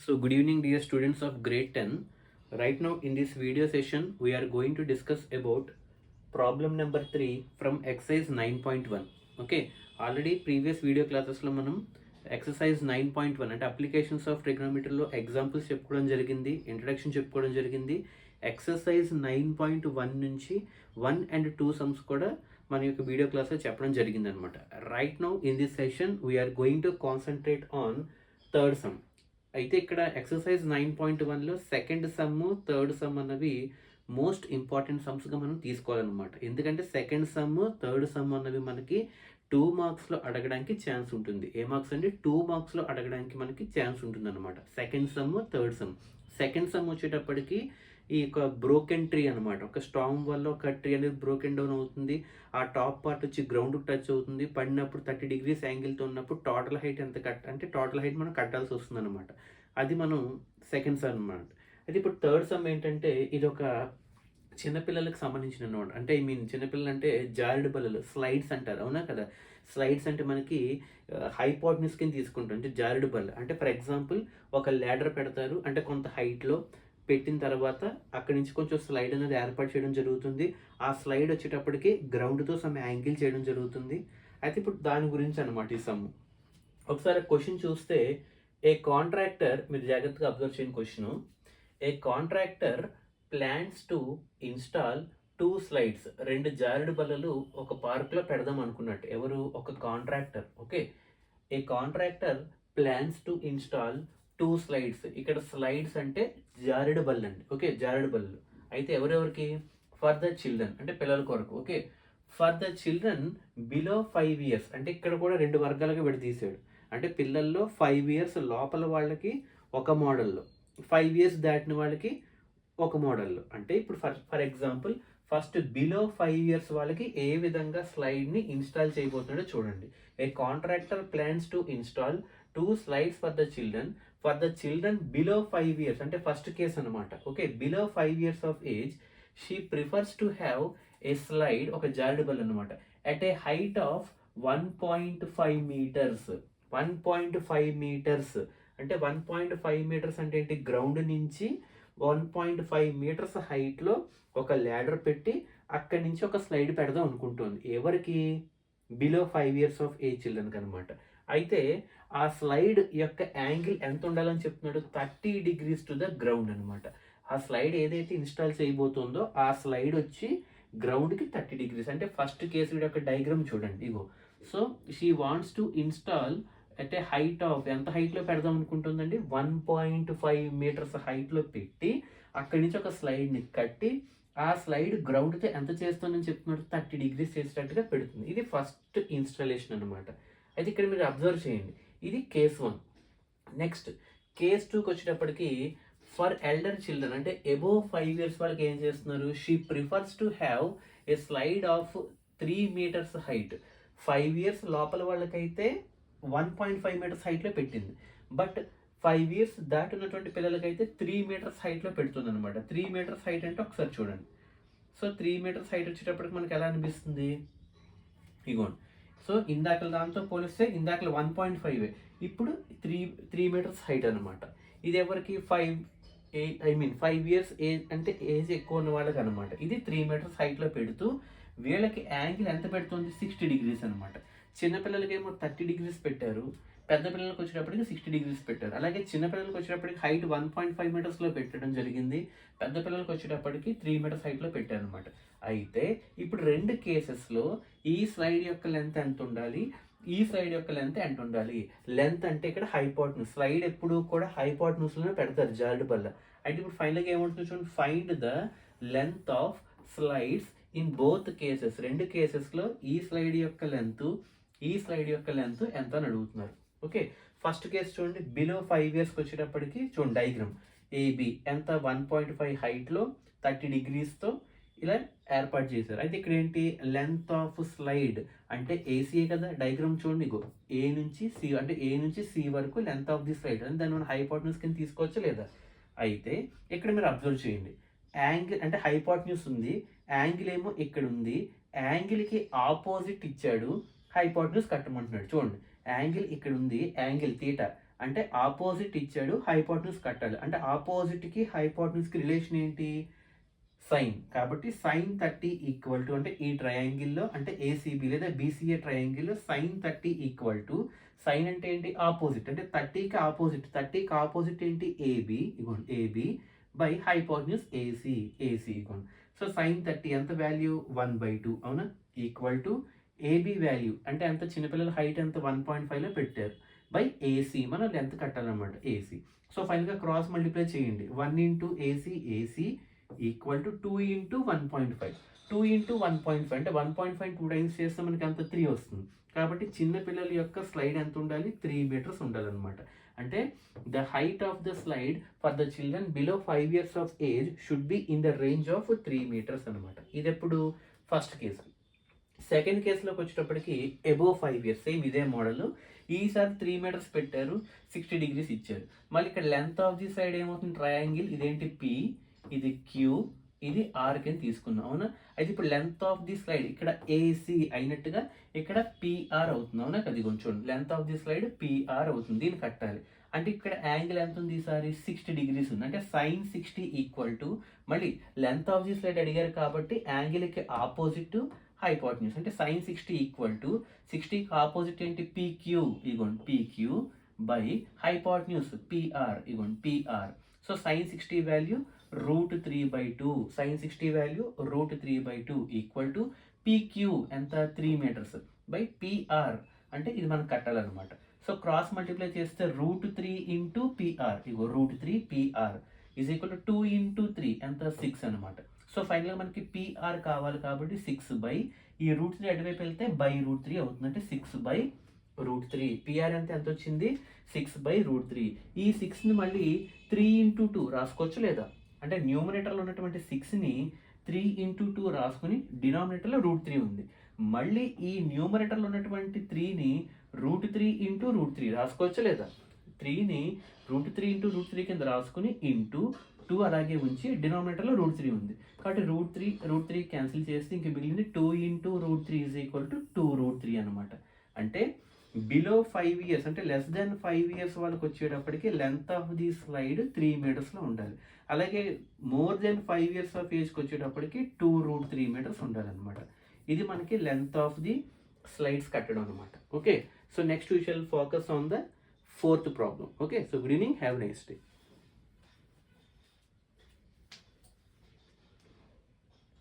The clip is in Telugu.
So good evening dear students of grade 10. Right now in this video session we are going to discuss about problem number 3 from exercise 9.1. Okay, already previous video classes లో మనం exercise 9.1 అంటే అప్లికేషన్స్ ఆఫ్ ట్రిగ్నోమెట్రీ లో ఎగ్జాంపుల్స్ చెప్పుకోవడం జరిగింది, ఇంట్రడక్షన్ చెప్పుకోవడం జరిగింది. ఎక్సర్సైజ్ 9.1 నుంచి 1 and 2 సమ్స్ కూడా మన యొక్క వీడియో క్లాస్లో చెప్పడం జరిగింది అనమాట. Right now in this session we are going to concentrate on third sum. అయితే ఇక్కడ ఎక్సర్సైజ్ 9.1లో సెకండ్ సమ్, థర్డ్ సమ్ అన్నవి మోస్ట్ ఇంపార్టెంట్ సమ్స్గా మనం తీసుకోవాలన్నమాట. ఎందుకంటే సెకండ్ సమ్, థర్డ్ సమ్ అన్నవి మనకి 2 మార్క్స్లో అడగడానికి ఛాన్స్ ఉంటుంది. ఏ మార్క్స్ అంటే 2 మార్క్స్లో అడగడానికి మనకి ఛాన్స్ ఉంటుంది అనమాట. Second sum, third some. Second some వచ్చేటప్పటికి ఈ యొక్క బ్రోకెన్ ట్రీ అనమాట. ఒక స్టాంగ్ వల్ల ఒక ట్రీ అనేది బ్రోకెన్ డౌన్ అవుతుంది. ఆ టాప్ పార్ట్ వచ్చి గ్రౌండ్కి టచ్ అవుతుంది. పడినప్పుడు 30 degrees యాంగిల్తో ఉన్నప్పుడు టోటల్ హైట్ ఎంత అంటే టోటల్ హైట్ మనం కట్టాల్సి వస్తుంది అనమాట. అది మనం సెకండ్ సమ్ అనమాట. అయితే ఇప్పుడు థర్డ్ సమ్ ఏంటంటే ఇది ఒక చిన్నపిల్లలకు సంబంధించిన అనమాట. అంటే చిన్నపిల్లలు అంటే జారుడు బల్లలు, స్లైడ్స్ అంటారు, అవునా కదా. స్లైడ్స్ అంటే మనకి హైపోటెన్యూస్ కింద తీసుకుంటాం. అంటే జారుడు బల్ల అంటే ఫర్ ఎగ్జాంపుల్ ఒక ల్యాడర్ పెడతారు, అంటే కొంత హైట్లో పెట్టిన తర్వాత అక్కడి నుంచి కొంచెం స్లైడ్ అనేది ఏర్పాటు చేయడం జరుగుతుంది. ఆ స్లైడ్ వచ్చేటప్పటికి గ్రౌండ్తో సమ్ యాంగిల్ చేయడం జరుగుతుంది. అయితే ఇప్పుడు దాని గురించి అనమాట ఈ సమ్. ఒకసారి క్వశ్చన్ చూస్తే ఏ కాంట్రాక్టర్, మీరు జాగ్రత్తగా అబ్జర్వ్ చేయని question. A contractor plans to install 2 slides, 2 జారుడు బల్లలు ఒక పార్క్లో పెడదాం అనుకున్నట్టు. ఎవరు? ఒక contractor. Okay, A contractor plans to install 2 slides. ఇక్కడ స్లైడ్స్ అంటే జారుడు బల్ల అండి. ఓకే, జారుడు బల్లలు. అయితే ఎవరెవరికి? ఫర్ ద చిల్డ్రన్ అంటే పిల్లల కొరకు. Okay, for the children below 5 years అంటే ఇక్కడ కూడా 2 వర్గాలుగా విడదీశాడు. అంటే పిల్లల్లో 5 years లోపల వాళ్ళకి ఒక మోడల్లో, 5 years దాటిన వాళ్ళకి ఒక మోడల్లో. అంటే ఇప్పుడు for example first below 5 years వాళ్ళకి ఏ విధంగా స్లైడ్ని ఇన్స్టాల్ చేయబోతున్నాడో చూడండి. A contractor plans to install 2 slides for the children below 5 years అంటే ఫస్ట్ కేస్ అనమాట. Okay, below 5 years of age she prefers to have a slide, ఒక జారుడు బల్ల అనమాట, at a height of 1.5 meters. 1.5 meters అంటే 1.5 meters అంటే ఏంటి? గ్రౌండ్ నుంచి 1.5 meters హైట్లో ఒక ల్యాడర్ పెట్టి అక్కడి నుంచి ఒక స్లైడ్ పెడదాం అనుకుంటుంది. ఎవరికి? బిలో 5 years ఆఫ్ ఏజ్ చిల్డ్రన్కి అనమాట. అయితే ఆ స్లైడ్ యొక్క యాంగిల్ ఎంత ఉండాలని చెప్తున్నాడు? 30 degrees టు ద గ్రౌండ్ అనమాట. ఆ స్లైడ్ ఏదైతే ఇన్స్టాల్ చేయబోతుందో ఆ స్లైడ్ వచ్చి గ్రౌండ్కి 30 degrees. అంటే ఫస్ట్ కేసు యొక్క డయాగ్రామ్ చూడండి, ఇగో. So she wants to install అంటే హైట్ ఆఫ్, ఎంత హైట్లో పెడదాం అనుకుంటుందండి? 1.5 meters హైట్లో పెట్టి అక్కడి నుంచి ఒక స్లైడ్ని కట్టి ఆ స్లైడ్ గ్రౌండ్తో ఎంత చేస్తుందని చెప్తున్నాడు? 30 degrees చేసేటట్టుగా పెడుతుంది. ఇది ఫస్ట్ ఇన్స్టాలేషన్ అనమాట. అయితే ఇక్కడ మీరు అబ్జర్వ్ చేయండి, ఇది కేస్ 1. నెక్స్ట్ కేస్ 2కి వచ్చేటప్పటికి ఫర్ ఎల్డర్ చిల్డ్రన్ అంటే అబోవ్ 5 years వాళ్ళకి ఏం చేస్తున్నారు? She prefers to have a slide of 3 meters height. 5 years లోపల వాళ్ళకైతే 1.5 meters హైట్లో పెట్టింది. బట్ 5 years దాటున్నటువంటి పిల్లలకైతే 3 meters హైట్లో పెడుతుంది అనమాట. 3 meters హైట్ అంటే ఒకసారి చూడండి. సో 3 meters హైట్ వచ్చేటప్పటికి మనకి ఎలా అనిపిస్తుంది? ఇగోండి. సో ఇందాకల దాంతో పోలిస్తే ఇందాకల 1.5, ఇప్పుడు 3 meters హైట్ అనమాట. ఇది ఎవరికి? 5 years ఏజ్ అంటే ఏజ్ ఎక్కువ ఉన్న వాళ్ళకి అనమాట. ఇది 3 meters హైట్లో పెడుతూ వీళ్ళకి యాంగిల్ ఎంత పెడుతుంది? 60 degrees అనమాట. చిన్నపిల్లలకి ఏమో 30 degrees పెట్టారు, పెద్ద పిల్లలకు వచ్చేటప్పటికి 60 degrees పెట్టారు. అలాగే చిన్నపిల్లలకు వచ్చేటప్పటికి హైట్ 1.5 metersలో పెట్టడం జరిగింది, పెద్ద పిల్లలకు వచ్చేటప్పటికి 3 meters హైట్లో పెట్టారు అనమాట. అయితే ఇప్పుడు 2 కేసెస్లో ఈ స్లైడ్ యొక్క లెంత్ ఎంత ఉండాలి, ఈ స్లైడ్ యొక్క లెంత్ ఎంత ఉండాలి? లెంత్ అంటే ఇక్కడ హైపోటెన్యూస్. స్లైడ్ ఎప్పుడు కూడా హైపోటెన్యూస్లోనే పెడతారు జారుడు బల్ల. అయితే ఇప్పుడు ఫైనల్గా ఏమంటుంది చూడండి, find the length of slides in both cases. 2 కేసెస్లో ఈ స్లైడ్ యొక్క లెంత్, ఈ స్లైడ్ యొక్క లెంత్ ఎంత అని అడుగుతున్నారు. ఓకే, ఫస్ట్ కేసు చూడండి, బిలో 5 yearsకి వచ్చేటప్పటికి చూడండి డయాగ్రామ్ ఏబి ఎంత 1.5 హైట్లో 30 degreesతో ఇలా ఏర్పాటు చేశారు. అయితే ఇక్కడ ఏంటి? లెంత్ ఆఫ్ స్లైడ్ అంటే ఏసీఏ కదా. డయాగ్రామ్ చూడండి, ఇగో ఏ నుంచి సి అంటే ఏ నుంచి సి వరకు లెంత్ ఆఫ్ ది స్లైడ్ అని దాన్ని మనం హైపోటెన్యూస్ కింద తీసుకోవచ్చు లేదా? అయితే ఇక్కడ మీరు అబ్జర్వ్ చేయండి, యాంగిల్ అంటే హైపోటెన్యూస్ ఉంది, యాంగిల్ ఏమో ఇక్కడ ఉంది, యాంగిల్కి ఆపోజిట్ ఇచ్చాడు, హైపోటెన్యూస్ కట్టమంటున్నాడు. చూడండి, యాంగిల్ ఇక్కడ ఉంది, యాంగిల్ తీటా అంటే ఆపోజిట్ ఇచ్చాడు, హైపోటెన్యూస్ కట్టాలి. అంటే ఆపోజిట్కి హైపోటెన్యూస్కి రిలేషన్ ఏంటి? సైన్. కాబట్టి సైన్ 30 ఈక్వల్ టు, అంటే ఈ ట్రయాంగిల్లో అంటే ఏసీబీ లేదా బీసీఏ ట్రయాంగిల్లో సైన్ 30 ఈక్వల్ టు, సైన్ అంటే ఏంటి? ఆపోజిట్. అంటే 30కి ఆపోజిట్, 30కి ఆపోజిట్ ఏంటి? ఏబి. ఇగోండి AB by hypotenuse AC, AC ఇగోండి. సో సైన్ 30 ఎంత వాల్యూ? 1/2 అవునా? ఈక్వల్ టు ఏబి వాల్యూ అంటే ఎంత? చిన్నపిల్లల హైట్ ఎంత? 1.5లో పెట్టారు బై ఏసీ, మనం లెంత్ కట్టాలన్నమాట ఏసీ. సో ఫైనల్గా క్రాస్ మల్టిప్లై చేయండి. 1 into AC, AC equal to 2 into 1.5. 2 into 1.5 అంటే 1.5 2 టైమ్స్ చేస్తే మనకి అంత 3 వస్తుంది. కాబట్టి చిన్న పిల్లల యొక్క స్లైడ్ ఎంత ఉండాలి? 3 మీటర్స్ ఉండాలన్నమాట. అంటే the height of the slide for the children below 5 years of age should be in the range of 3 meters అనమాట. ఇది ఎప్పుడు? First case. సెకండ్ కేసులోకి వచ్చేటప్పటికి అబోవ్ 5 years, సేమ్ ఇదే మోడల్. ఈసారి 3 meters పెట్టారు, 60 degrees ఇచ్చారు. మళ్ళీ ఇక్కడ లెంత్ ఆఫ్ ది సైడ్ ఏమవుతుంది? ట్రయాంగిల్, ఇదేంటి? పి, ఇది క్యూ, ఇది ఆర్ కింద తీసుకున్నాం అవునా? అయితే ఇప్పుడు లెంత్ ఆఫ్ ది స్లైడ్ ఇక్కడ ఏసీ అయినట్టుగా ఇక్కడ పిఆర్ అవుతుంది అవునా? అది కొంచెం length of the slide PR అవుతుంది, దీన్ని కట్టాలి. అంటే ఇక్కడ యాంగిల్ ఎంత ఉంది? ఈసారి 60 degrees ఉంది. అంటే సైన్ 60 ఈక్వల్ టు, మళ్ళీ లెంత్ ఆఫ్ ది స్లైడ్ అడిగారు కాబట్టి యాంగిల్కి ఆపోజిట్ హైపోటెన్యూస్, అంటే సైన్ 60 ఈక్వల్ టు 60కి ఆపోజిట్ ఏంటి? పీక్యూ, ఇగోండి పీక్యూ బై హైపోటెన్యూస్ పిఆర్, ఇగోండి PR. So sine 60 value √3/2, sine 60 value √3/2 equal to PQ ఎంత? 3 meters బై పిఆర్, అంటే ఇది మనం కట్టాలన్నమాట. సో క్రాస్ మల్టిప్లై చేస్తే √3 into PR, ego √3 PR is equal to 2 into 3 ఎంత? 6 అనమాట. సో ఫైనల్గా మనకి పిఆర్ కావాలి కాబట్టి 6 బై ఈ √3 అటువైపు వెళ్తే బై √3 అవుతుంది. అంటే 6 బై √3. పిఆర్ అంటే ఎంత వచ్చింది? 6 బై √3. ఈ 6ని మళ్ళీ 3 ఇంటూ 2 రాసుకోవచ్చు లేదా? అంటే న్యూమరేటర్లో ఉన్నటువంటి 6ని 3 ఇంటూ 2 రాసుకుని డినామినేటర్లో √3 ఉంది. మళ్ళీ ఈ న్యూమరేటర్లో ఉన్నటువంటి 3ని √3 ఇంటూ √3 రాసుకోవచ్చు లేదా? 3ని √3 ఇంటూ √3 కింద రాసుకుని ఇంటూ 2 అలాగే ఉంచి డినామినేటర్లో √3 ఉంది. కాబట్టి √3 క్యాన్సిల్ చేస్తే ఇంక మిగిలింది 2 ఇంటూ √3 ఈజ్ ఈక్వల్ టు 2√3 అనమాట. అంటే బిలో 5 years అంటే లెస్ దెన్ 5 years వాళ్ళకి వచ్చేటప్పటికి లెంత్ ఆఫ్ ది స్లైడ్ 3 metersలో ఉండాలి. అలాగే మోర్ దెన్ 5 years ఆఫ్ ఏజ్కి వచ్చేటప్పటికి 2√3 meters ఉండాలన్నమాట. ఇది మనకి లెంత్ ఆఫ్ ది స్లైడ్స్ కట్టడం అనమాట. Okay, so next we shall focus on the 4th problem. Okay, so good evening, have nice day.